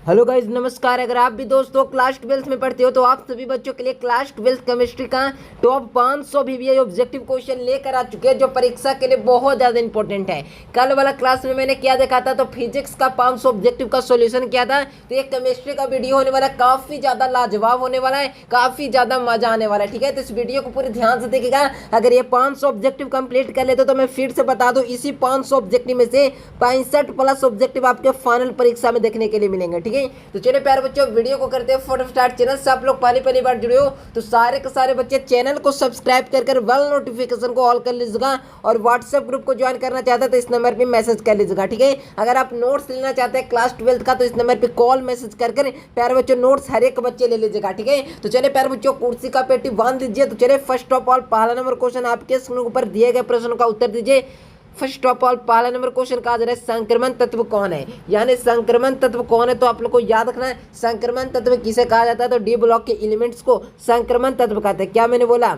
Hello guys नमस्कार। अगर आप भी दोस्तों क्लास 12 में पढ़ते हो तो आप सभी बच्चों के लिए क्लास 12 केमिस्ट्री का टॉप 500 वीवीआई ऑब्जेक्टिव क्वेश्चन लेकर आ चुके हैं जो परीक्षा के लिए बहुत ज़्यादा इंपॉर्टेंट है। कल वाला क्लास में मैंने क्या देखा था, तो फिजिक्स का 500 ऑब्जेक्टिव का सॉल्यूशन किया था। तो ये केमिस्ट्री का वीडियो होने वाला है, काफ़ी ज़्यादा लाजवाब होने वाला है, काफ़ी ज़्यादा मजा आने वाला है। ठीक है, तो इस वीडियो को पूरे ध्यान से देखिएगा। अगर ये 500 ऑब्जेक्टिव कंप्लीट कर लेते तो मैं फिर से बता दूँ, इसी 500 ऑब्जेक्टिव में से 65 प्लस ऑब्जेक्टिव आपके फाइनल परीक्षा में देखने के लिए मिलेंगे। ठीक है, तो चलिए प्यारे बच्चों वीडियो को करते हैं फटाफट स्टार्ट। चैनल से आप लोग पहली बार जुड़े हो तो सारे के सारे बच्चे चैनल को सब्सक्राइब कर बेल नोटिफिकेशन को ऑल कर लीजिएगा, और व्हाट्सएप ग्रुप को ज्वाइन करना चाहते हैं तो इस नंबर पे मैसेज कर लीजिएगा। ठीक है, अगर आप नोट्स लेना चाहते हैं क्लास 12 का तो इस नंबर पे कॉल मैसेज कर प्यारे बच्चों नोट्स हर एक बच्चे ले लीजिएगा। ठीक है, तो चलिए प्यारे बच्चों कुर्सी का पेटी बांध दीजिए। तो चलिए फर्स्ट ऑफ ऑल पहला नंबर क्वेश्चन आपके स्क्रीन के ऊपर दिए गए प्रश्न का उत्तर दीजिए। फर्स्ट ऑफ ऑल पहला नंबर क्वेश्चन कहा जा रहा है संक्रमण तत्व कौन है, यानी संक्रमण तत्व कौन है। तो आप लोग को याद रखना है संक्रमण तत्व किसे कहा जाता है, तो डी ब्लॉक के एलिमेंट्स को संक्रमण तत्व कहते हैं। क्या मैंने बोला,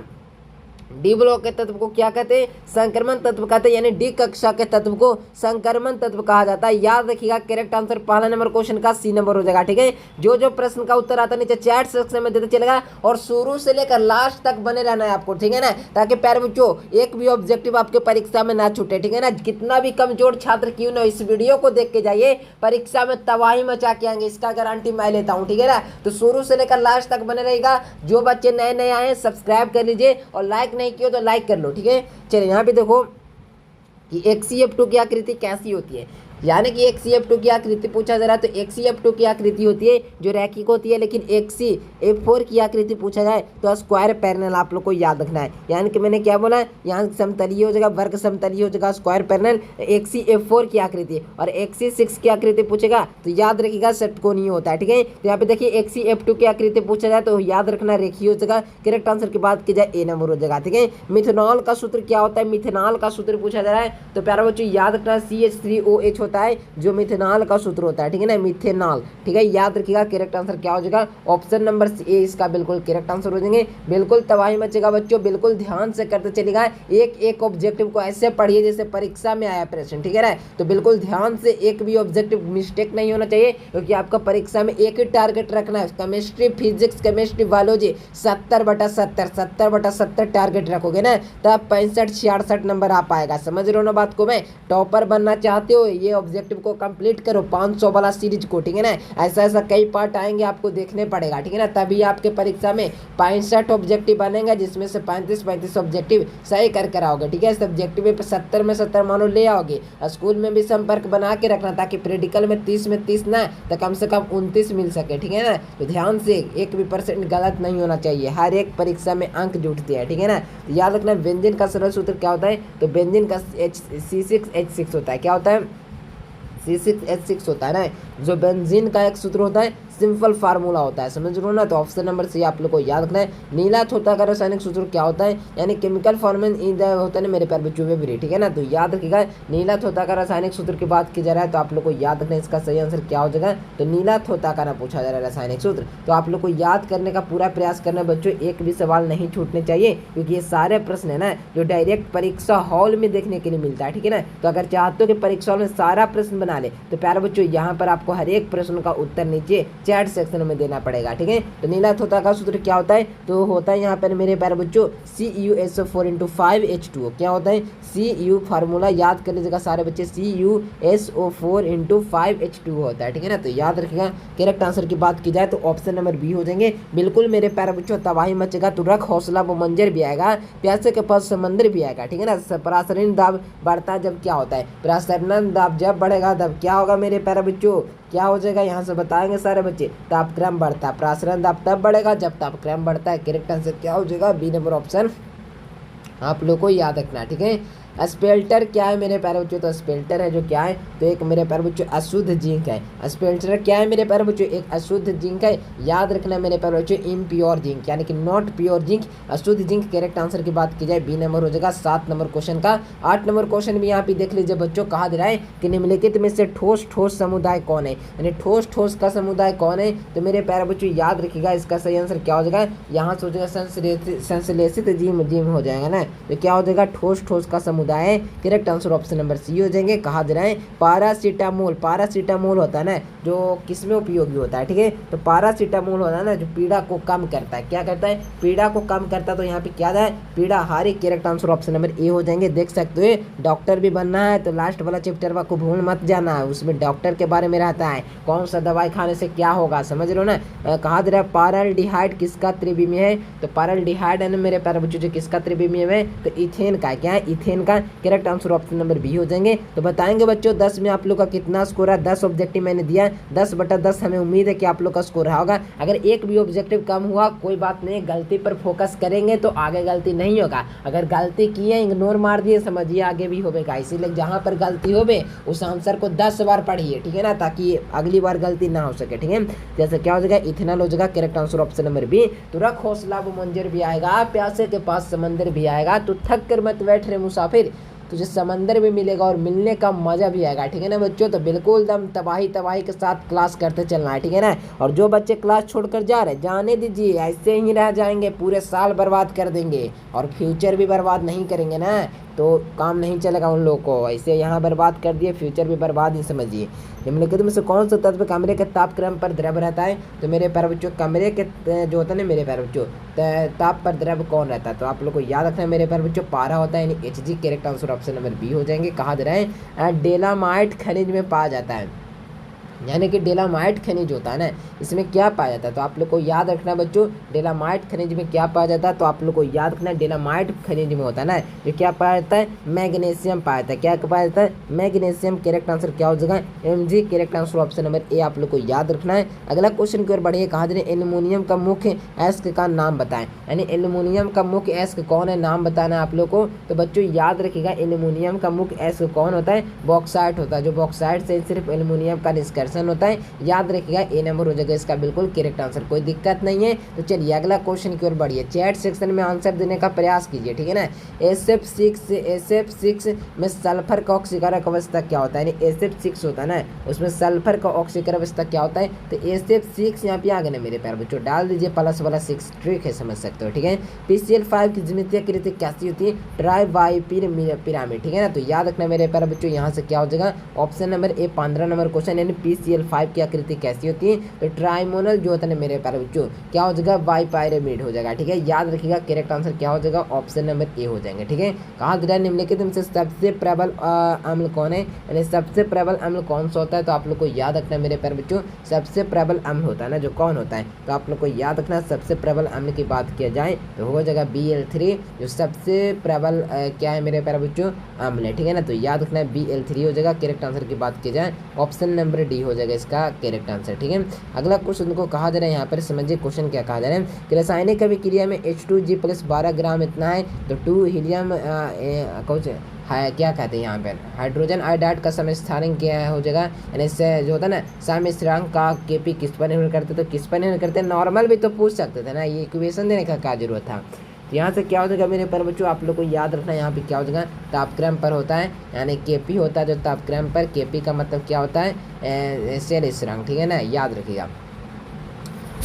डी ब्लॉक के तत्व को क्या कहते हैं, संक्रमण तत्व कहते हैं, यानी डी कक्षा के तत्व को संक्रमण तत्व कहा जाता है। याद रखिएगा करेक्ट आंसर पहला नंबर क्वेश्चन का सी नंबर हो जाएगा। ठीक है, जो प्रश्न का उत्तर आता है नीचे चैट सेक्शन में देते चलेगा, और शुरू से लेकर लास्ट तक बने रहना है आपको। ठीक है ना, ताकि प्यारे बच्चों एक भी ऑब्जेक्टिव आपके परीक्षा में ना छूटे। ठीक है ना, कितना भी कमजोर छात्र क्यों ना इस वीडियो को देख के जाइए, परीक्षा में तबाही मचा के आएंगे, इसका गारंटी मैं लेता हूँ। ठीक है ना, तो शुरू से लेकर लास्ट तक बने रहेगा। जो बच्चे नए नए आए सब्सक्राइब कर लीजिए, और लाइक नहीं किया तो लाइक कर लो। ठीक है, चलिए यहाँ पे देखो कि HCF2 की आकृति कैसी होती है, यानी कि HCF2 की आकृति पूछा जा रहा है। तो HCF2 की आकृति होती है जो रैखिक होती है, लेकिन HCF4 की आकृति पूछा जाए तो स्क्वायर पैरेलल आप लोग को याद रखना है। यानी कि मैंने क्या बोला, यहाँ समतलीय हो जाएगा, वर्ग समतलीय हो जाएगा, स्क्वायर पैरेलल HCF4 की आकृति, और HC6 की आकृति पूछेगा तो याद रखिएगा षटकोणीय होता है। ठीक है, तो यहाँ पे देखिए HCF2 की आकृति पूछा जाए तो याद रखना रेखीय हो जाएगा। करेक्ट आंसर की बात की जाए ए नंबर हो जाएगा। ठीक है, मिथेनॉल का सूत्र क्या होता है, मिथेनॉल का सूत्र पूछा जा रहा है तो प्यारा बच्चों याद रखना CH3OH होता है जो मिथेनॉल का सूत्र होता है। ठीक है ना, मिथेनॉल। ठीक है, याद रखिएगा करेक्ट आंसर क्या हो जाएगा, ऑप्शन नंबर ए इसका बिल्कुल करेक्ट आंसर हो जाएंगे। बिल्कुल तबाही मचेगा बच्चों, बिल्कुल ध्यान से करते चलेगा। एक ऑब्जेक्टिव को ऐसे पढ़िए जैसे परीक्षा में आया प्रश्न। ठीक है ना, तो बिल्कुल ध्यान से, एक भी ऑब्जेक्टिव मिस्टेक नहीं होना चाहिए, क्योंकि आपका परीक्षा में एक ही टारगेट रखना है, chemistry physics chemistry biology 70/70 target रखोगे ना तब 65-66 नंबर आ पाएगा। समझ रहे हो ना बात को, मैं टॉपर बनना चाहते हो ये ऑब्जेक्टिव को कंप्लीट करो 500 वाला सीरीज को। ठीक है ना, ऐसा कई पार्ट आएंगे आपको देखने पड़ेगा। ठीक है ना, तभी आपके परीक्षा में 65 ऑब्जेक्टिव बनेंगे, जिसमें से 35 ऑब्जेक्टिव सही कर आओगे। ठीक है, सब्जेक्टिव में 70 में 70 मानो ले आओगे। स्कूल में भी संपर्क बना के रखना, ताकि प्रैक्टिकल में 30 में 30 ना तो कम से कम 29 मिल सके। ठीक है ना, तो ध्यान से एक भी % गलत नहीं होना चाहिए, हर एक परीक्षा में अंक जुटते हैं। ठीक है ना, तो याद रखना बेंजीन का सरल सूत्र क्या होता है, तो बेंजीन का C6H6 होता है। क्या होता है, C6H6 होता है ना, जो बेंजीन का एक सूत्र होता है, सिंपल फार्मूला होता है। समझ लो ना, तो ऑप्शन नंबर सी आप लोग को याद रखना है। नीला थोथा का रासायनिक सूत्र क्या होता है, यानी केमिकल फॉर्मेशन होता है ना मेरे प्यारे बच्चों में। ठीक है ना, तो याद रखिएगा नीला थोथा का रासायनिक सूत्र की बात की जा रहा है, तो आप लोग को याद रखना है इसका सही आंसर क्या हो जाएगा, तो नीला थोथा का ना पूछा जा रहा है रासायनिक सूत्र। तो आप लोग को याद करने का पूरा प्रयास करना बच्चों, एक भी सवाल नहीं छूटने चाहिए, क्योंकि ये सारे प्रश्न है ना जो डायरेक्ट परीक्षा हॉल में देखने के लिए मिलता है। ठीक है ना, तो अगर चाहते हो कि परीक्षा हॉल में सारा प्रश्न बना ले तो प्यारे बच्चों यहाँ पर आपको हर एक प्रश्न का उत्तर नीचे चैट सेक्शन में देना पड़ेगा। ठीक है, तो नीला थोथा का सूत्र क्या होता है, तो होता है यहाँ पर मेरे प्यारे बच्चों CuSO4 × 5H2O। क्या होता है, Cu फार्मूला याद कर लीजिएगा सारे बच्चे, CuSO4 × 5H2O होता है। ठीक है ना, तो याद रखिएगा करेक्ट आंसर की बात की जाए तो ऑप्शन नंबर बी हो जाएंगे। बिल्कुल मेरे प्यारे बच्चों तबाही मचेगा तो रख हौसला वो मंजर भी आएगा, प्यासे के पास समंदर भी आएगा। ठीक है ना, प्रसारण दाब बढ़ता है जब क्या होता है, प्रसारण दाब जब बढ़ेगा तब क्या होगा मेरे प्यारे बच्चों, क्या हो जाएगा यहाँ से बताएंगे सारे बच्चे, तापक्रम बढ़ता है। प्रसारण दाब तब बढ़ेगा जब तापक्रम बढ़ता है। करेक्ट आंसर क्या हो जाएगा, बी नंबर ऑप्शन आप लोग को याद रखना। ठीक है, स्पेल्टर क्या है मेरे प्यारे बच्चों, तो स्पेल्टर है जो क्या है, तो एक मेरे प्यारे बच्चों अशुद्ध जिंक है। स्पेल्टर क्या है मेरे प्यारे बच्चों, एक अशुद्ध जिंक है। याद रखना मेरे प्यारे बच्चों इम्प्योर जिंक, यानी कि नॉट प्योर जिंक, अशुद्ध जिंक। करेक्ट आंसर की बात की जाए बी नंबर हो जाएगा 7 नंबर क्वेश्चन का। 8 नंबर क्वेश्चन भी यहाँ पे देख लीजिए बच्चों, कहा दे रहा है कि निम्नलिखित में से ठोस समुदाय कौन है, यानी ठोस का समुदाय कौन है। तो मेरे प्यारे बच्चों याद रखिएगा इसका सही आंसर क्या हो जाएगा, यहाँ से हो जाएगा संश्लेषित जीव हो जाएगा ना, तो क्या हो जाएगा ठोस का समुदाय। होता है, correct answer option number C हो जाएंगे। कहा दे रहा है पैरासीटामोल, पैरासीटामोल होता है ना जो किसमें उपयोगी होता है, ठीक है, तो पैरासीटामोल होता है ना जो पीड़ा को कम करता है, क्या करता है, पीड़ा को कम करता है। तो यहाँ पे क्या है, पीड़ा हारी, correct answer option number A हो जाएंगे। देख सकते हो डॉक्टर भी बनना है तो लास्ट वाला चैप्टर को भूल मत जाना है, उसमें डॉक्टर के बारे में रहता है, कौन सा दवाई खाने से क्या होगा, समझ लो ना। कहा दे रहा है पारल्डिहाइड किसका त्रिविमीय है, तो पारल्डिहाइड है ना मेरे प्यारे बच्चों जो किसका त्रिविमीय है, तो इथेन का, क्या है, इथेन का, correct answer option number B हो जाएंगे। तो बताएंगे बच्चों 10 में आप लोग का कितना स्कोर है, 10 ऑब्जेक्टिव मैंने दिया, 10/10 हमें उम्मीद है कि आप लोग का स्कोर होगा। अगर एक भी ऑब्जेक्टिव कम हुआ कोई बात नहीं, गलती पर फोकस करेंगे तो आगे गलती नहीं होगा, अगर गलती की है इग्नोर मार दिए समझिए आगे भी होगा, इसीलिए जहाँ पर गलती होवे उस आंसर को 10 बार पढ़िए, ठीक है ना, ताकि अगली बार गलती ना हो सके, ठीक है। जैसे क्या हो जाएगा, इथेनॉल हो जाएगा, correct answer option number B. तो रख हौसला वो मंजर भी आएगा, प्यासे के पास समंदर भी आएगा, तो थक कर मत बैठ रे मुसाफिर, तुझे समंदर भी मिलेगा और मिलने का मजा भी आएगा, ठीक है ना बच्चों। तो बिल्कुल दम तबाही के साथ क्लास करते चलना है, ठीक है ना। और जो बच्चे क्लास छोड़कर जा रहे जाने दीजिए, ऐसे ही रह जाएंगे, पूरे साल बर्बाद कर देंगे और फ्यूचर भी बर्बाद नहीं करेंगे ना, तो काम नहीं चलेगा उन लोगों को, ऐसे यहाँ बर्बाद कर दिए फ्यूचर भी बर्बाद ही समझिए। निम्नलिखित में से कौन सा तत्व कमरे के तापक्रम पर द्रव रहता है, तो मेरे प्यारे बच्चों कमरे के जो होता है ना मेरे प्यारे बच्चों ताप पर द्रव कौन रहता है, तो आप लोग को याद रखना है मेरे प्यारे बच्चों पारा होता है, यानी Hg, correct answer option number B हो जाएंगे। कहा दे रहे हैं डेलामाइट खनिज में पाया जाता है, यानी कि डेलामाइट खनिज होता है ना इसमें क्या पाया जाता है, तो आप लोग को याद रखना बच्चों डेलामाइट खनिज में क्या पाया जाता है, तो आप लोग को याद रखना डेलामाइट खनिज में होता है ना जो क्या पाया जाता है, मैग्नीशियम पाया जाता है, क्या पाया जाता है, मैग्नीशियम, करेक्ट आंसर क्या हो जाएगा, Mg, correct answer option number A आप लोग को याद रखना है। अगला क्वेश्चन की ओर बढ़िए। कहा दे एल्यूमिनियम का मुख्य अयस्क का नाम बताएं, यानी एल्यूमिनियम का मुख्य अयस्क कौन है, नाम बताना है आप लोग को। तो बच्चों याद रखिएगा एल्यूमिनियम का मुख्य अयस्क कौन होता है, बॉक्साइट होता है, जो बॉक्साइट से सिर्फ एल्यूमिनियम का निष्कर्षण होता है, याद रखिएगा ए नंबर हो जाएगा इसका बिल्कुल करेक्ट आंसर, कोई दिक्कत नहीं है। तो चलिए अगला क्वेश्चन की ओर बढ़िए, चैट सेक्शन में आंसर देने का प्रयास कीजिए, ठीक है ना। SF6 में सल्फर का ऑक्सीकरण अवस्था क्या होता है, यानी SF6 होता है ना उसमें सल्फर का ऑक्सीकरण अवस्था क्या होता है, तो SF6 यहाँ पे आ गए ना मेरे प्यारे बच्चों, डाल दीजिए प्लस वाला 6, ट्रिक है समझ सकते हो, ठीक है। PCl5 की ज्यामितीय आकृति कैसी होती है, ट्राई पिरामिड, ठीक है ना। तो याद रखना मेरे प्यारे बच्चों यहाँ से क्या हो जाएगा, option number A 15 number question, यानी PCl5 की आकृति कैसी होती है, तो ट्राइमोनल जो होता है ना मेरे प्यारे बच्चों क्या हो जाएगा, बाई पायरामिड हो जाएगा, ठीक है। याद रखिएगा करेक्ट आंसर क्या हो जाएगा, ऑप्शन नंबर ए हो जाएंगे, ठीक है। कहा दे रहा है निम्नलिखित में से सबसे प्रबल अम्ल कौन है, यानी सबसे प्रबल अम्ल कौन सा होता है, तो आप लोग को याद रखना मेरे प्यारे बच्चों सबसे प्रबल अम्ल होता है ना जो कौन होता है, तो आप लोग को याद रखना सबसे प्रबल अम्ल की बात किया जाए तो हो जाएगा Bl3, जो सबसे प्रबल क्या है मेरे प्यारे बच्चों अम्ल है, ठीक है ना। तो याद रखना Bl3 हो जाएगा, करेक्ट आंसर की बात की जाए ऑप्शन नंबर डी हो जाएगा इसका करेक्ट आंसर, ठीक है। अगला क्वेश्चन को कहा जा रहा है यहाँ पर समझिए क्वेश्चन क्या कहा जा रहा है कि रासायनिक अभिक्रिया में H2G+12 ग्राम इतना है, तो 2 हीलियम कुछ है क्या कहते हैं यहाँ पर हाइड्रोजन आयोडाइड का समस्थानिक क्या हो जाएगा, यानी इससे जो होता है ना साम्यस्थिरांक का Kp किस पर निर्भर करते, तो किस पर निर्भर करते हैं, नॉर्मल भी तो पूछ सकते थे ना, ये इक्वेशन देने का क्या जरूरत था। तो यहाँ से क्या हो जाएगा मेरे पर बच्चों आप लोग को याद रखना यहाँ पे क्या हो जाएगा, तापक्रम पर होता है, यानी Kp होता है जो तापक्रम पर, Kp का मतलब क्या होता है, सेल स्थिरांक, ठीक है ना, याद रखिएगा।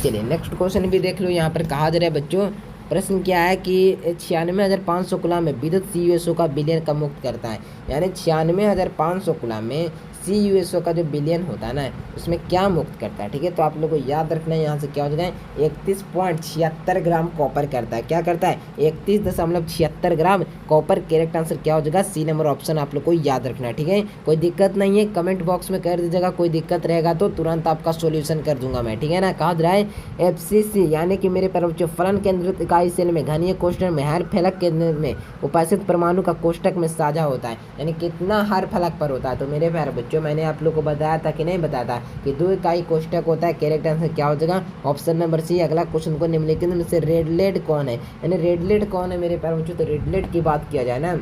चलिए नेक्स्ट क्वेश्चन भी देख लो। यहाँ पर कहा जा रहा है बच्चों प्रश्न क्या है कि 96,500 कूलम में विद्युत CuSO का विलयन कब मुक्त करता है, यानी 96,500 कूलम में CuSO का जो विलयन होता है ना उसमें क्या मुक्त करता है, ठीक है। तो आप लोग को याद रखना है यहाँ से क्या हो जाएगा 31.76 ग्राम कॉपर करता है, क्या करता है 31.76 ग्राम कॉपर, करेक्ट आंसर क्या हो जाएगा सी नंबर ऑप्शन आप लोग को याद रखना है, ठीक है। कोई दिक्कत नहीं है कमेंट बॉक्स में कर दीजिएगा, कोई दिक्कत रहेगा तो तुरंत आपका सोल्यूशन कर दूंगा मैं, ठीक है ना। कहा जा रहा है FCC यानी कि मेरे पर फलन केंद्रित इकाई सेल में घनीय कोष्ठक में हर फलक केंद्र में उपस्थित परमाणु का कोष्ठक में साझा होता है, यानी कितना हर फलक पर होता है। तो मेरे प्यारे बच्चों मैंने आप लोग को बताया था कि नहीं बताया था कि 2 इकाई कोष्ठक होता है, करेक्ट आंसर क्या हो जाएगा ऑप्शन नंबर सी। अगला क्वेश्चन को निम्नलिखित में से रेडलेट कौन है, यानी रेडलेट कौन है मेरे प्यारे बच्चों, तो रेडलेट की बात किया जाए ना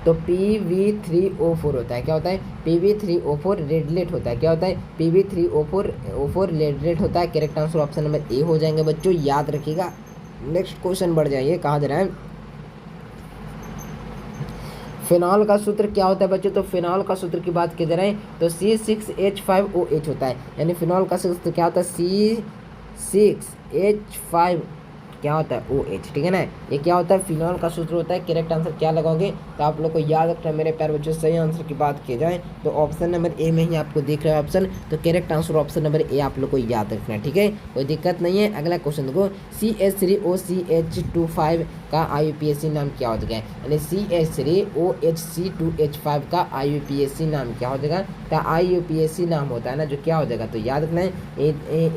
तो Pv3O4 होता है, क्या होता है Pv3O4 रेडलेट होता है, क्या होता है Pv3O4 रेडलेट होता है, correct answer option number A हो जाएंगे बच्चों, याद रखिएगा। नेक्स्ट क्वेश्चन बढ़ जाइए। कहा जा रहा है फिनॉल का सूत्र क्या होता है बच्चों, तो फिनॉल का सूत्र की बात की जा रही है तो C6H5OH होता है, यानी फिनॉल का सूत्र क्या होता है C6H5 क्या होता है OH, ठीक है ना। ये क्या होता है, फिनॉल का सूत्र होता है। करेक्ट आंसर क्या लगाओगे, तो आप लोग को याद रखना मेरे प्यारे बच्चों। सही आंसर की बात की जाए तो ऑप्शन नंबर ए में ही आपको दिख रहा है ऑप्शन, तो correct answer option number A आप लोग को याद रखना है, ठीक है, कोई दिक्कत नहीं है। अगला क्वेश्चन देखो, CH3OCH25 का IUPAC नाम क्या हो जाएगा, यानी CH3OHC2H5 का IUPAC नाम क्या हो जाएगा, का IUPAC नाम होता है ना, जो क्या हो जाएगा, तो याद रखना है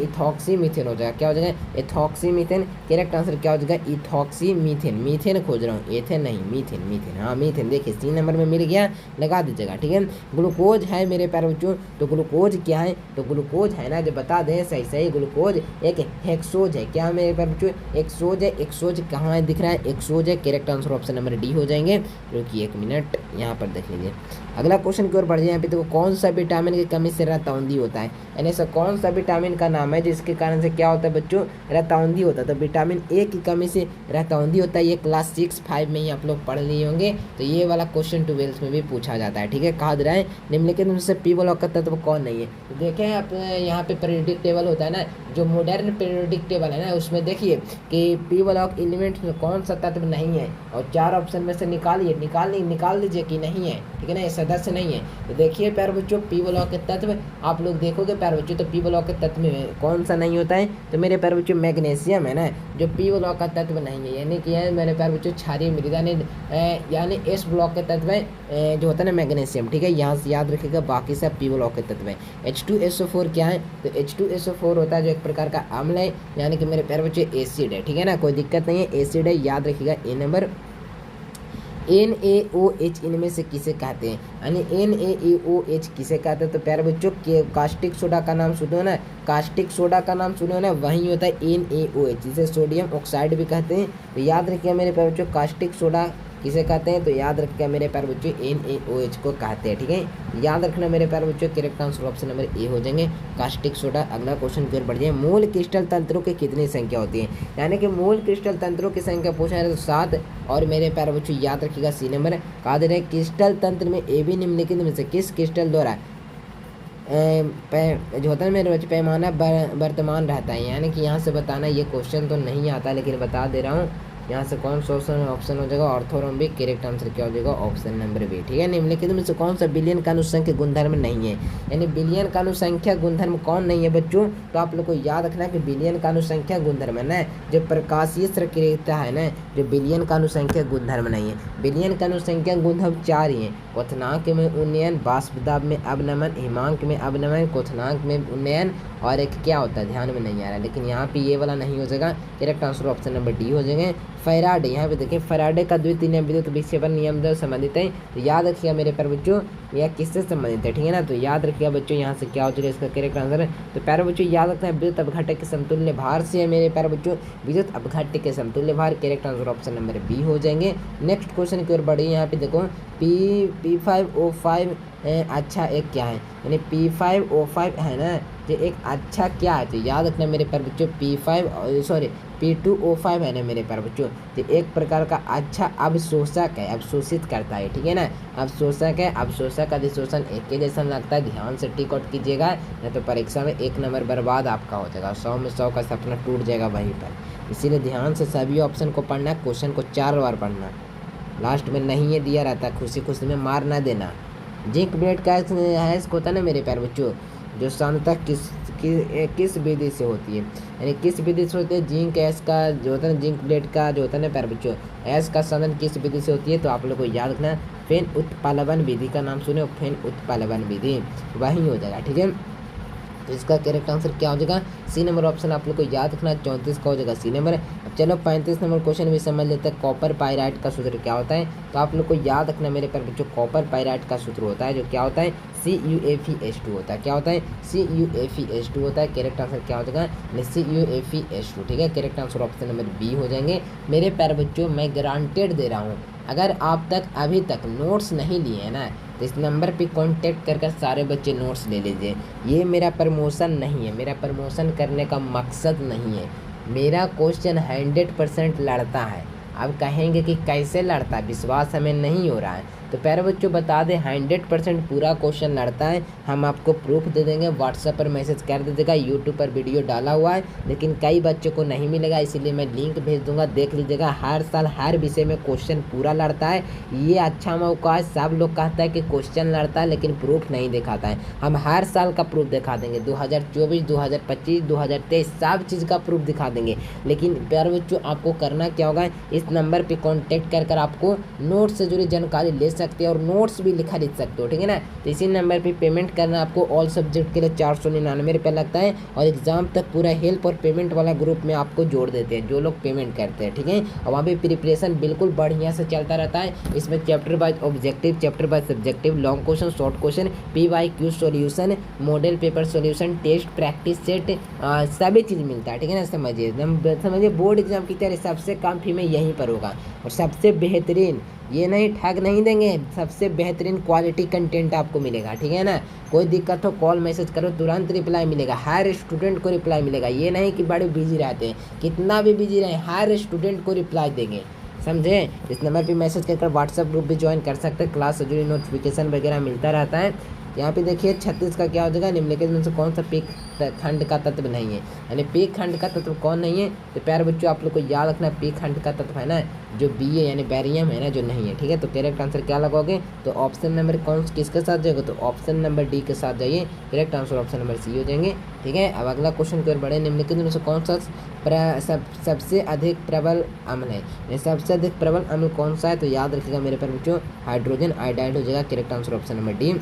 इथॉक्सी मीथेन हो जाएगा। क्या हो जाएगा, इथॉक्सी मीथेन। करेक्ट आंसर क्या हो जाएगा, इथॉक्सी मीथेन। मीथेन खोज रहा हूँ, एथेन नहीं, मीथेन, मीथेन, हाँ मीथेन। देखिए 3 नंबर में मिल गया, लगा दीजिएगा, ठीक है। ग्लूकोज है मेरे प्यारे बच्चों, तो ग्लूकोज क्या है, तो ग्लूकोज है ना, जो बता दें सही सही, ग्लूकोज एक हेक्सोज है। क्या मेरे प्यारे बच्चों, एक्सोज है। एक्सोज कहाँ है दिख रहा है, एक्सोज है। Correct answer option number D हो जाएंगे। रुकिए 1 मिनट, यहाँ पर देख लीजिए। अगला क्वेश्चन की ओर बढ़ जाए। यहाँ पे देखो, कौन सा विटामिन की कमी से रतौंधी होता है, यानी ऐसा कौन सा विटामिन का नाम है जिसके कारण से क्या होता है बच्चों, रतौंधी होता है। तो विटामिन ए की कमी से रतौंधी होता है। ये क्लास 6-5 में ही आप लोग पढ़ लिए होंगे, तो ये वाला क्वेश्चन 12th में भी पूछा जाता है, ठीक है। कहा रहा है निम्नलिखित में से पी ब्लॉक का तत्व कौन नहीं है, तो देखें आप यहाँ पे पीरियोडिक टेबल होता है ना, जो मॉडर्न पीरियोडिक टेबल है ना, उसमें देखिए कि पी ब्लॉक एलिमेंट में कौन सा तत्व नहीं है, और 4 ऑप्शन में से निकाल लीजिए कि नहीं है, ठीक है ना, ये सदस्य नहीं है। तो देखिए प्यारे बच्चों, पी ब्लॉक के तत्व आप लोग देखोगे प्यारे बच्चों, तो पी ब्लॉक के तत्व में कौन सा नहीं होता है, तो मेरे प्यारे बच्चों मैग्नीशियम है ना, जो पी ब्लॉक का तत्व नहीं है, यानी कि है मेरे प्यारे बच्चों क्षारीय मृदा, यानी एस ब्लॉक के तत्व है जो होता है ना मैग्नीशियम, ठीक है। यहाँ से याद रखिएगा, बाकी सब पी ब्लॉक के तत्व है। H2SO4 क्या है, तो H2SO4 होता है जो एक प्रकार का अम्ल है, यानी कि मेरे प्यारे बच्चों एसिड है, ठीक है ना, कोई दिक्कत नहीं है, एसिड है, याद रखिएगा। ए नंबर। NaOH इनमें से किसे कहते हैं, यानी NaOH किसे कहते हैं, तो प्यारे बच्चों कास्टिक सोडा का नाम सुनो ना, कास्टिक सोडा का नाम सुनो ना, वही होता है NaOH, जिसे सोडियम ऑक्साइड भी कहते हैं। तो याद रखिए मेरे प्यारे बच्चों, कास्टिक सोडा किसे कहते हैं, तो याद रखिएगा मेरे प्यारे बच्चों NaOH को कहते हैं, ठीक है, याद रखना मेरे प्यारे बच्चों। Correct answer option number A हो जाएंगे, कास्टिक सोडा। अगला क्वेश्चन की ओर बढ़ जाए। मूल क्रिस्टल तंत्रों की कितनी संख्या होती है, यानी कि मूल क्रिस्टल तंत्रों की संख्या पूछा है तो 7, और मेरे प्यारे बच्चों याद रखिएगा सी नंबर। कहा दे रहे क्रिस्टल तंत्र में ए बी निम्नलिखित में से किस क्रिस्टल द्वारा जो होता है मेरे बच्चे पैमाना वर्तमान रहता है, यानी कि यहाँ से बताना, ये क्वेश्चन तो नहीं आता लेकिन बता दे रहा हूँ। यहाँ से कौन सा ऑप्शन हो जाएगा, ऑर्थोरोम्बिक। करेक्ट आंसर क्या हो जाएगा, ऑप्शन नंबर बी, ठीक है। निम्नलिखित में से कौन सा बिलियन का अनुसंख्य गुणधर्म नहीं है, यानी बिलियन का अनुसंख्या गुणधर्म कौन नहीं है बच्चों, तो आप लोग को याद रखना कि बिलियन का अनुसंख्या गुणधर्म है ना, जो प्रकाशीय सक्रियता है ना, जो बिलियन का अनुसंख्या गुणधर्म नहीं है। बिलियन का अनुसंख्या गुणधर्म 4 ही है, क्वथनांक में उन्नयन, बाष्प दाब में अवनमन, हिमांक में अवनमन, क्वथनांक में उन्नयन, और एक क्या होता है ध्यान में नहीं आ रहा है, लेकिन यहाँ पे ये वाला नहीं हो जाएगा। Correct answer option number D हो जाएंगे। फैराडे, यहाँ पे देखिए फैराडे का द्वितीय विद्युत विक्षेपण नियम से संबंधित है, तो याद रखिएगा मेरे प्यारे बच्चों, यह किससे संबंधित है, ठीक है ना, तो याद रखिएगा बच्चों, यहाँ से क्या हो जाएगा इसका करेक्ट आंसर। तो प्यारे बच्चों याद रखना है, विद्युत अपघट्य के समतुल्य भार से है मेरे प्यारे बच्चों, विद्युत अपघट्य के समतुल्य भार। Correct answer option number B हो जाएंगे। नेक्स्ट क्वेश्चन की ओर बढ़िए। यहाँ पे देखो P5O5 अच्छा एक क्या है, यानी P5O5 है ना, जो एक अच्छा क्या है, तो याद रखना मेरे प्यारे बच्चों, P2O5 है ना मेरे प्यारे बच्चों, तो एक प्रकार का अच्छा अवशोषक है, अवशोषित करता है, ठीक है ना, अवशोषक है। अवशोषक अधिशोषण एक के जैसा लगता है, ध्यान से टिक आउट कीजिएगा, नहीं तो परीक्षा में 1 नंबर बर्बाद आपका हो जाएगा, 100 में 100 का सपना टूट जाएगा वहीं पर। इसीलिए ध्यान से सभी ऑप्शन को पढ़ना, क्वेश्चन को 4 बार पढ़ना, लास्ट में नहीं ये दिया रहता, खुशी खुशी में मार ना देना। जिंक ब्लेड का हैश होता है ना मेरे प्यारे बच्चों, जो सांद्रता किस विधि से होती है, यानी किस विधि से होती है, जिंक एस का जो होता है ना, जिंक ब्लेड का जो होता है ना प्यारे बच्चों, एस का संदन किस विधि से होती है, तो आप लोग को याद रखना फेन उत्पादन विधि का नाम सुने, फेन उत्पादन विधि वही हो जाएगा, ठीक है। तो इसका करेक्ट आंसर क्या हो जाएगा, सी नंबर ऑप्शन आप लोग को याद रखना। 34 का हो जाएगा सी नंबर। अब चलो 35 नंबर क्वेश्चन भी समझ लेते हैं। कॉपर पाइराइट का सूत्र क्या होता है, तो आप लोग को याद रखना मेरे पर बच्चों, कॉपर पाइराइट का सूत्र होता है जो क्या होता है, CuFeS2 होता है। क्या होता है, CuFeS2 होता है। करेक्ट आंसर क्या हो जाएगा, CuFeS2, ठीक है। Correct answer option number B हो जाएंगे मेरे प्यारे बच्चों। मैं गारंटेड दे रहा हूँ, अगर आप तक अभी तक नोट्स नहीं लिए हैं ना, तो इस नंबर पे कांटेक्ट कर सारे बच्चे नोट्स ले लीजिए। ये मेरा प्रमोशन नहीं है, मेरा प्रमोशन करने का मकसद नहीं है। मेरा क्वेश्चन 100% लड़ता है। अब कहेंगे कि कैसे लड़ता है, विश्वास हमें नहीं हो रहा है, तो प्यारे बच्चों बता दें 100% पूरा क्वेश्चन लड़ता है, हम आपको प्रूफ दे देंगे, व्हाट्सएप पर मैसेज कर दीजिएगा, यूट्यूब पर वीडियो डाला हुआ है, लेकिन कई बच्चों को नहीं मिलेगा, इसीलिए मैं लिंक भेज दूंगा, देख लीजिएगा। हर साल हर विषय में क्वेश्चन पूरा लड़ता है, ये अच्छा मौका है। सब लोग कहता है कि क्वेश्चन लड़ता है लेकिन प्रूफ नहीं दिखाता है, हम हर साल का प्रूफ दिखा देंगे, 2024, 2025, 2023 सब चीज़ का प्रूफ दिखा देंगे। लेकिन प्यारे बच्चों आपको करना क्या होगा, इस नंबर पे कांटेक्ट कर आपको नोट्स से जुड़ी जानकारी ले सकते हैं और नोट्स भी लिख सकते हो, ठीक है ना। तो इसी नंबर पे पेमेंट करना आपको ऑल सब्जेक्ट के लिए 499 रुपये लगता है, और एग्जाम तक पूरा हेल्प और पेमेंट वाला ग्रुप में आपको जोड़ देते हैं जो लोग पेमेंट करते हैं, ठीक है। और वहाँ पे प्रिपरेशन बिल्कुल बढ़िया से चलता रहता है, इसमें chapter wise objective, chapter wise subjective, long question, short question, PYQ solution, model paper solution, test, practice set, सभी चीज़ मिलता है, ठीक है ना। समझिए बोर्ड एग्जाम की तैयारी सबसे कम फी में यहीं पर होगा, और सबसे बेहतरीन, ये नहीं ठग नहीं देंगे, सबसे बेहतरीन क्वालिटी कंटेंट आपको मिलेगा, ठीक है ना। कोई दिक्कत हो कॉल मैसेज करो, तुरंत रिप्लाई मिलेगा, हर स्टूडेंट को रिप्लाई मिलेगा। ये नहीं कि बड़े बिजी रहते हैं, कितना भी बिजी रहे हर स्टूडेंट को रिप्लाई देंगे, समझे। इस नंबर पे मैसेज कर व्हाट्सएप ग्रुप भी ज्वाइन कर सकते हैं, क्लास से जुड़ी नोटिफिकेशन वगैरह मिलता रहता है। यहाँ पे देखिए 36 का क्या हो जाएगा, निम्नलिखित में से कौन सा पी खंड का तत्व नहीं है, यानी पी खंड का तत्व कौन नहीं है। तो प्यारे बच्चों आप लोग को याद रखना, पी खंड का तत्व है ना जो बी है, यानी बैरियम है ना जो नहीं है, ठीक है। तो करेक्ट आंसर क्या लगाओगे, तो ऑप्शन नंबर कौन किसके साथ जाएगा, तो ऑप्शन नंबर डी के साथ जाइए, correct answer option number C हो जाएंगे, ठीक है। अब अगला क्वेश्चन की ओर बढ़े, निम्नलिखित में से कौन सा सबसे अधिक प्रबल अम्ल है, सबसे अधिक प्रबल अम्ल कौन सा है, तो याद रखिएगा मेरे प्यारे बच्चों हाइड्रोजन आयोडाइड हो जाएगा, correct answer option number D.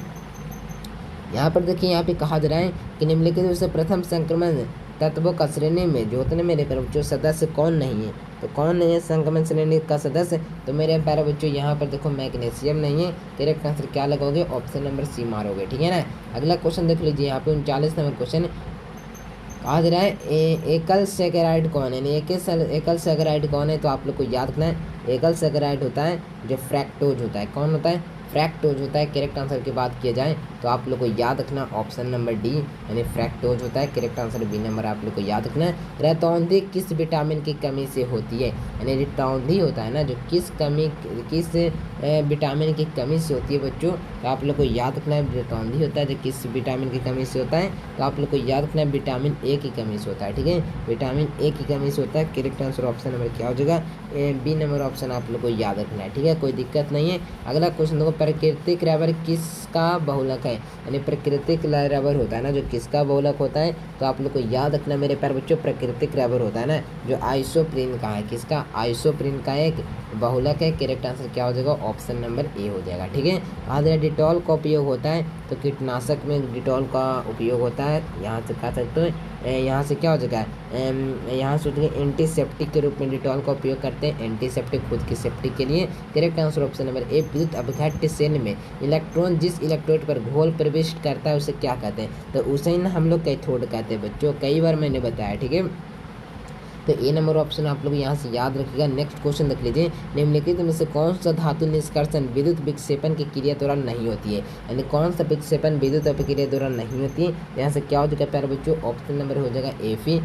यहाँ पर देखिए, यहाँ पे कहा जा रहा है कि निम्नलिखित में से प्रथम संक्रमण तत्वों का श्रेणी में जोतने मेरे प्यारे बच्चों सदस्य कौन नहीं है, तो कौन नहीं है संक्रमण श्रेणी का सदस्य, तो मेरे प्यारे बच्चों यहाँ पर देखो मैग्नीशियम नहीं है, करेक्ट आंसर क्या लगाओगे, ऑप्शन नंबर सी मारोगे, ठीक है ना। अगला क्वेश्चन देख लीजिए, यहाँ पे 39 नंबर क्वेश्चन कहा जा रहा है एकल सैकराइड कौन है, एकल सैकराइड कौन है, तो आप लोग को याद रखना है एकल सैकराइड होता है जो फ्रैक्टोज होता है, कौन होता है, फ्रैक्टोज होता है। करेक्ट आंसर की बात किया जाए तो आप लोग को याद रखना ऑप्शन नंबर डी, यानी फ्रैक्टोज होता है, करेक्ट आंसर बी नंबर आप लोग को याद रखना है। रतौंधी किस विटामिन की कमी से होती है, यानी रतौंधी होता है ना जो किस विटामिन की कमी से होती है बच्चों, तो आप लोग को याद रखना है रतौंधी होता है जो किस विटामिन की कमी से होता है, तो आप लोग को याद रखना है विटामिन ए की कमी से होता है, ठीक है, विटामिन ए की कमी से होता है। करेक्ट आंसर ऑप्शन नंबर क्या हो जाएगा, बी नंबर ऑप्शन आप लोग को याद रखना है, ठीक है, कोई दिक्कत नहीं है। अगला क्वेश्चन देखो, प्राकृतिक रबर किसका बहुलक है, यानी प्राकृतिक रबर होता है ना जो किसका बहुलक होता है, तो आप लोग को याद रखना मेरे प्यारे बच्चों प्राकृतिक रबर होता है ना जो आइसोप्रीन का है, किसका, आइसोप्रीन का एक बहुलक है। करेक्ट आंसर क्या हो जाएगा, ऑप्शन नंबर ए हो जाएगा, ठीक है। आज डिटॉल का उपयोग होता है, तो कीटनाशक में डिटॉल का उपयोग होता है, यहाँ से कह सकते हो यहाँ से क्या हो जाएगा, यहाँ से एंटीसेप्टिक के रूप में डिटॉल का उपयोग करते हैं, एंटीसेप्टिक खुद की सेफ्टी के लिए। Correct answer option number A. विद्युत अपघट्य सेल में इलेक्ट्रॉन जिस इलेक्ट्रोड पर घोल प्रविष्ट करता है उसे क्या कहते हैं, तो उसे ही ना हम लोग कैथोड कहते हैं बच्चों, कई बार मैंने बताया, ठीक है। तो ए नंबर ऑप्शन आप लोग यहाँ से याद रखिएगा। नेक्स्ट क्वेश्चन देख लीजिए, निम्नलिखित में से कौन सा धातु निष्कर्षण विद्युत विक्षेपण की क्रिया दौरान नहीं होती है, यानी कौन सा विक्षेपण विद्युत अपक्रिया दौरान नहीं होती है। यहाँ से क्या हो जाएगा प्यारे बच्चों, ऑप्शन नंबर हो जाएगा एफी।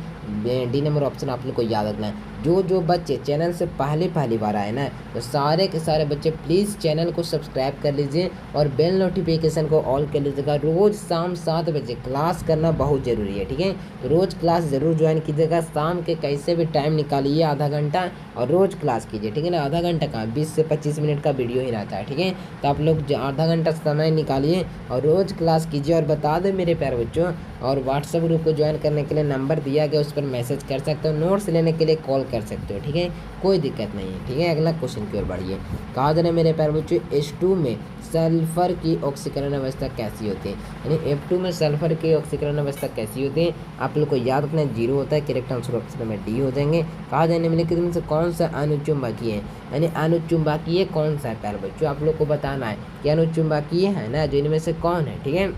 डी नंबर ऑप्शन आप लोग को याद रखना है। जो बच्चे चैनल से पहली बार आए ना, तो सारे के सारे बच्चे प्लीज़ चैनल को सब्सक्राइब कर लीजिए और बेल नोटिफिकेशन को ऑल कर लीजिएगा। रोज़ शाम 7 बजे क्लास करना बहुत ज़रूरी है, ठीक है। रोज़ क्लास ज़रूर ज्वाइन कीजिएगा, शाम के कैसे भी टाइम निकालिए आधा घंटा और रोज़ क्लास कीजिए, ठीक है ना। आधा घंटा कहाँ, 20 से 25 मिनट का वीडियो ही रहता है, ठीक है। तो आप लोग आधा घंटा समय निकालिए और रोज़ क्लास कीजिए। और बता दें मेरे प्यारे बच्चों, और व्हाट्सएप ग्रुप को ज्वाइन करने के लिए नंबर दिया गया, उस पर मैसेज कर सकते हो, नोट्स लेने के लिए कॉल कर सकते हो, ठीक है, कोई दिक्कत नहीं है, ठीक है। अगला क्वेश्चन की ओर बढ़िए। कहा जा रहा है मेरे प्यारे बच्चों, H2 में सल्फर की ऑक्सीकरण अवस्था कैसी होती है, यानी F2 में सल्फर की ऑक्सीकरण अवस्था कैसी होती है, आप लोग को याद रखना है 0 होता है। करेक्ट आंसर ऑप्शन में डी हो जाएंगे। कहा जाए निम्नलिखित में से कौन सा अनुचुंबकीय है, यानी अनुचुंबकीय कौन सा है प्यारे बच्चों, आप लोग को बताना है कि अनुचुंबकीय है ना जो इनमें से कौन है, ठीक है।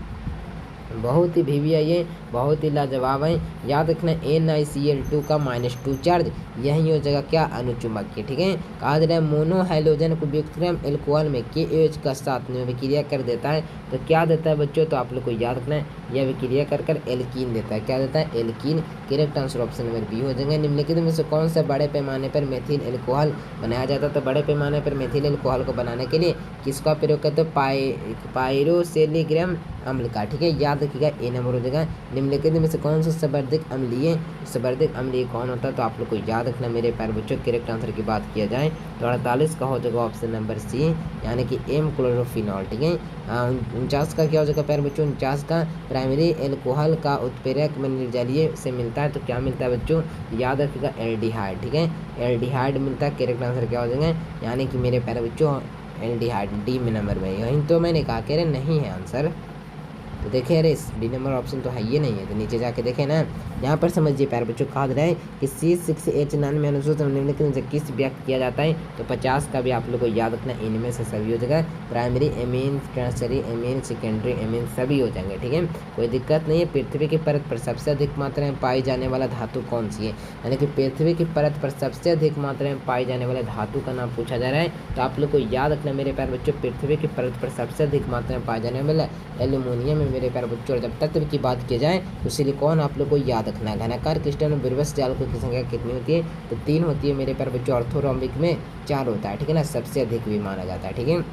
बहुत ही भीवी है ये, बहुत ही लाजवाब है। याद रखना NiCl2 का -2 चार्ज यही हो जाएगा क्या, अनुचुंबकीय। ठीक है, कहा जा रहा है मोनो हाइड्रोजन को विक्ट्रियम एल्कोहल में KOH का साथ में विक्रिया कर देता है तो क्या देता है बच्चों, तो आप लोग को याद रखना है यह विक्रिया कर एल्कीन देता है। क्या देता है, alkene. Correct answer option number B हो जाएंगे। निम्नलिखित में से कौन सा बड़े पैमाने पर मेथिल एल्कोहल बनाया जाता है, तो बड़े पैमाने पर मेथिल एल्कोहल को बनाने के लिए किसका प्रयोग करते हैं, पायरोसेलिग्राम अम्ल का। ठीक है, याद रखिएगा ए नंबर हो जाएगा। निम्नलिखित में से कौन सा संवर्धित अम्लीय कौन होता है, तो आप लोग को याद रखना मेरे प्यारे बच्चों। करेक्ट आंसर की बात किया जाए तो 48 का हो जाएगा ऑप्शन नंबर सी, यानी कि एम क्लोरोफिनॉल। ठीक है, 49 का क्या हो जाएगा प्यारे बच्चों, 49 का प्राइमरी एल्कोहल का उत्प्रेरक में निर्जलीय से मिलता है तो क्या मिलता है बच्चों, याद रखिएगा एल्डिहाइड। ठीक है, एल्डिहाइड मिलता है। करेक्ट आंसर क्या हो जाएगा, यानी कि मेरे प्यारे बच्चों एल्डिहाइड डी में नंबर में। यही तो मैंने कहा कह रहे नहीं है आंसर, तो देखे अरे डी नंबर ऑप्शन तो है ये नहीं है, तो नीचे जाके देखें ना। यहाँ पर समझिए प्यारे बच्चों, कहा जा रहा है कि C6H9 में अनुसूचित निम्नलिखित से किस व्यक्त किया जाता है, तो 50 का भी आप लोग को याद रखना, इनमें से सभी हो जाएगा। Primary amine, tertiary amine, secondary amine सभी हो जाएंगे। ठीक है, कोई दिक्कत नहीं है। पृथ्वी की परत पर सबसे अधिक मात्रा में पाई जाने वाला धातु कौन सी है, यानी कि पृथ्वी की परत पर सबसे अधिक मात्रा में पाई जाने वाले धातु का नाम पूछा जा रहा है, तो आप लोग को याद रखना मेरे प्यारे बच्चों, पृथ्वी की परत पर सबसे अधिक मात्रा में पाए जाने वाला एल्यूमिनियम में मेरे प्यारे बच्चों। जब तत्व की बात की जाए तो सिलिकॉन आप लोग को याद रखना है। घनाकार क्रिस्टल में विरवस जालकों की संख्या कितनी होती है, तो 3 होती है मेरे प्यारे बच्चों। ऑर्थोरोम्बिक में 4 होता है। ठीक है ना, सबसे अधिक भी माना जाता है। ठीक है,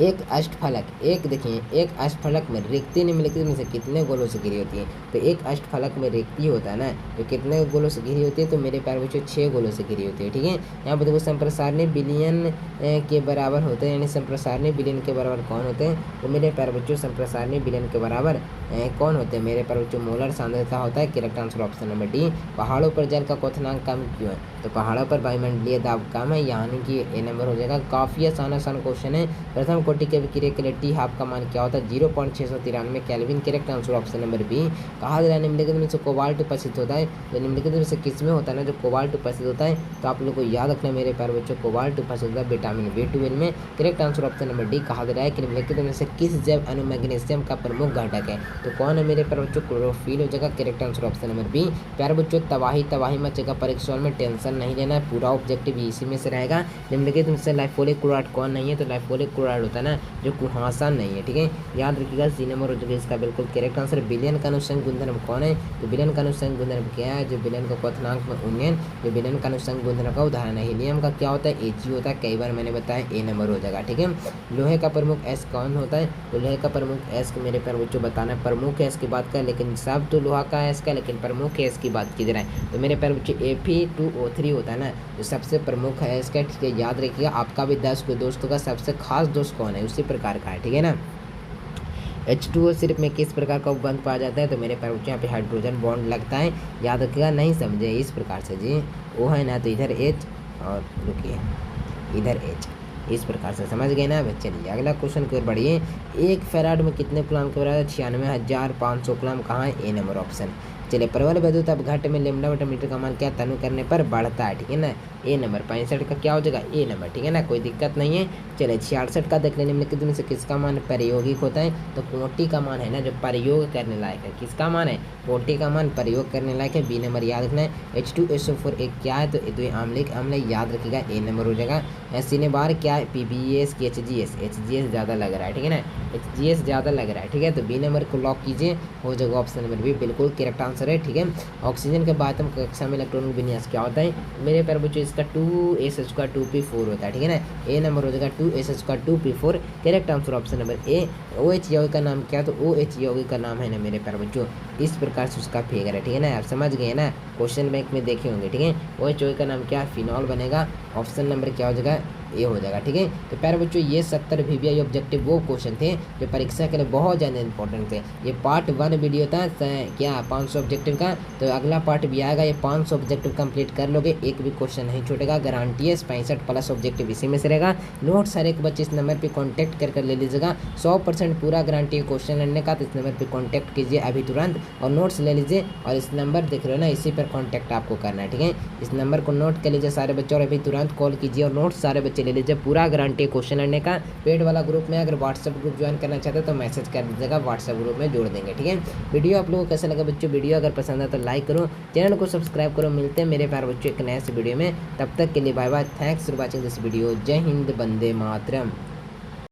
एक अष्टफलक, एक देखिए एक अष्टफलक में रिक्ति निम्नलिखित में से कितने गोलों से घिरी होती है, तो एक अष्टफलक में रिक्ति होता है ना, तो कितने गोलों से घिरी होती है, तो मेरे प्यारे बच्चों 6 गोलों से घिरी होती है। ठीक है, यहाँ पर देखो संप्रसारणी बिलियन के बराबर होते हैं, यानी संप्रसारणी बिलियन के बराबर कौन होते हैं, तो मेरे प्यारे बच्चों संप्रसारणी बिलियन के बराबर कौन होते हैं, मेरे प्यारे बच्चों मोलर सांद्रता होता है। Correct answer option number D. पहाड़ों पर जल का क्वथनांक कम क्यों है, तो पहाड़ों पर वायुमंडलीय दाब कम है, यानी कि ए नंबर हो जाएगा। काफ़ी आसान क्वेश्चन है। प्रथम कोटि के विक्रिया के लिए टी हाफ का मान क्या होता है, 0.693 kelvin. Correct answer option number B. कहा जा रहा है निम्नलिखित में से कोबाल्ट उपस्थित होता है, तो निम्नलिखित में से किसमें होता है ना, जो कोबाल्ट उपस्थित होता है, तो आप लोग को याद रखना मेरे प्यारे बच्चों, कोबाल्ट उपस्थित होता है विटामिन B12 में। Correct answer option number D. कहा जा रहा है कि निम्नलिखित में से किस जैव अणु मैग्नीशियम का प्रमुख घटक है, तो कौन है मेरे प्यारे बच्चों, क्लोरोफिल हो जाएगा। Correct answer option number B. प्यारे बच्चों तबाही मचेगा परीक्षा में, टेंशन नहीं लेना है, पूरा ऑब्जेक्टिव इसी में से रहेगा। निम्नलिखित में से लाइफोलिक क्लोराइड कौन नहीं है, तो लाइफोलिक क्लोराइड होता है ना जो कुहासा नहीं है। ठीक है, याद रखिएगा सी नंबर हो जाएगा इसका बिल्कुल करेक्ट आंसर। विलयन का अनुसंग गुणधर्म कौन है, तो विलयन का अनुसंग गुणधर्म क्या है, जो विलयन का क्वथनांक में उन्नयन, जो विलयन का अनुसंग गुणधर्म का उदाहरण है। हीलियम का क्या होता है, Ag होता है, कई बार मैंने बताया ए नंबर हो जाएगा। ठीक है, लोहे का प्रमुख एस कौन होता है, तो लोहे का प्रमुख एस के मेरे प्यारे बच्चों बताना है। प्रमुख एस की बात करें, लेकिन सब तो लोहा का एस का, लेकिन प्रमुख एस की बात की जा रहा है, तो मेरे प्यारे बच्चों Fe2O3 होता है ना, जो सबसे प्रमुख है इसका। ठीक है, याद रखिएगा आपका भी 10 को दोस्तों का सबसे खास दोस्त कौन है, उसी प्रकार का है। ठीक है ना, H2O सिर्फ में किस प्रकार का उपबंध पाया जाता है, तो मेरे प्यारे बच्चों यहाँ पे हाइड्रोजन बॉन्ड लगता है। याद रखिएगा, नहीं समझे इस प्रकार से जी, O है ना तो इधर H और रुकिए इधर H, इस प्रकार से समझ गए ना। चलिए अगला क्वेश्चन की ओर बढ़िए। 1 फैराड में कितने कूलम के बराबर, 96,500 कूलम। कहाँ है, ए नंबर ऑप्शन। चलिए प्रबल विद्युत अपघट में लैम्डा बटा मीटर का मान क्या तनु करने पर बढ़ता है, ठीक है ना, ए नंबर। 65 का क्या हो जाएगा, ए नंबर, ठीक है ना, कोई दिक्कत नहीं है। चलिए 66 का देख लें, निम्नलिखित में से किसका मान प्रायोगिक होता है, तो कोटि का मान है ना जो प्रयोग करने लायक है, किसका मान है, कोटि का मान प्रयोग करने लायक है, बी नंबर याद रखना है। H2SO4 एक क्या है, तो ये आम्लिक अम्ल है, याद रखिएगा, ए नंबर हो जाएगा। सिने बार क्या है, PBS की HGS ज़्यादा लग रहा है, ठीक है ना, HGS ज़्यादा लग रहा है, ठीक है, तो बी नंबर को लॉक कीजिए, हो जाएगा ऑप्शन नंबर बी, बिल्कुल करेक्ट आंसर है, ठीक है। ऑक्सीजन के बाद हम कक्षा में इलेक्ट्रॉनिक विन्यास क्या होता है, मेरे प्यारे बच्चों इसका 2s2p4 होता है, ठीक है ना, ए नंबर हो जाएगा 2s2p4, correct answer option number A. OH यौगिक का नाम क्या, तो OH यौगिक का नाम है ना मेरे प्यारे बच्चों, इस प्रकार से उसका फिगर है, ठीक है ना, आप समझ गए ना, क्वेश्चन बैंक में देखे होंगे, ठीक है। OH यौगिक का नाम क्या, फिनॉल बनेगा, ऑप्शन नंबर क्या हो जाएगा, ये हो जाएगा, ठीक है। तो प्यारे बच्चों ये 70 VBI ऑब्जेक्टिव वो क्वेश्चन थे जो परीक्षा के लिए बहुत ज़्यादा इंपॉर्टेंट थे। ये पार्ट 1 वीडियो था क्या 500 ऑब्जेक्टिव का, तो अगला पार्ट भी आएगा, ये 500 ऑब्जेक्टिव कंप्लीट कर लोगे, एक भी क्वेश्चन नहीं छूटेगा, गारंटी है। 65 प्लस ऑब्जेक्टिव इसी में से रहेगा। नोट्स हर एक बच्चे इस नंबर पर कॉन्टैक्ट कर ले लीजिएगा, 100% पूरा गारंटी है क्वेश्चन लेने का, तो इस नंबर पर कॉन्टैक्ट कीजिए अभी तुरंत और नोट्स ले लीजिए, और इस नंबर देख रहे हो ना, इसी पर कॉन्टैक्ट आपको करना है, ठीक है। इस नंबर को नोट कर लीजिए सारे बच्चे, और अभी तुरंत कॉल कीजिए और नोट्स सारे बच्चे बैच ले लीजिए, पूरा गारंटी क्वेश्चन लड़ने का। पेड वाला ग्रुप में अगर व्हाट्सएप ग्रुप ज्वाइन करना चाहते हो तो मैसेज कर दीजिएगा, व्हाट्सएप ग्रुप में जोड़ देंगे, ठीक है। वीडियो आप लोगों को कैसा लगा बच्चों? वीडियो अगर पसंद है तो लाइक करो, चैनल को सब्सक्राइब करो। मिलते हैं मेरे प्यारे बच्चों एक नए से वीडियो में, तब तक के लिए bye bye. Thanks for watching this video. जय हिंद, वंदे मातरम।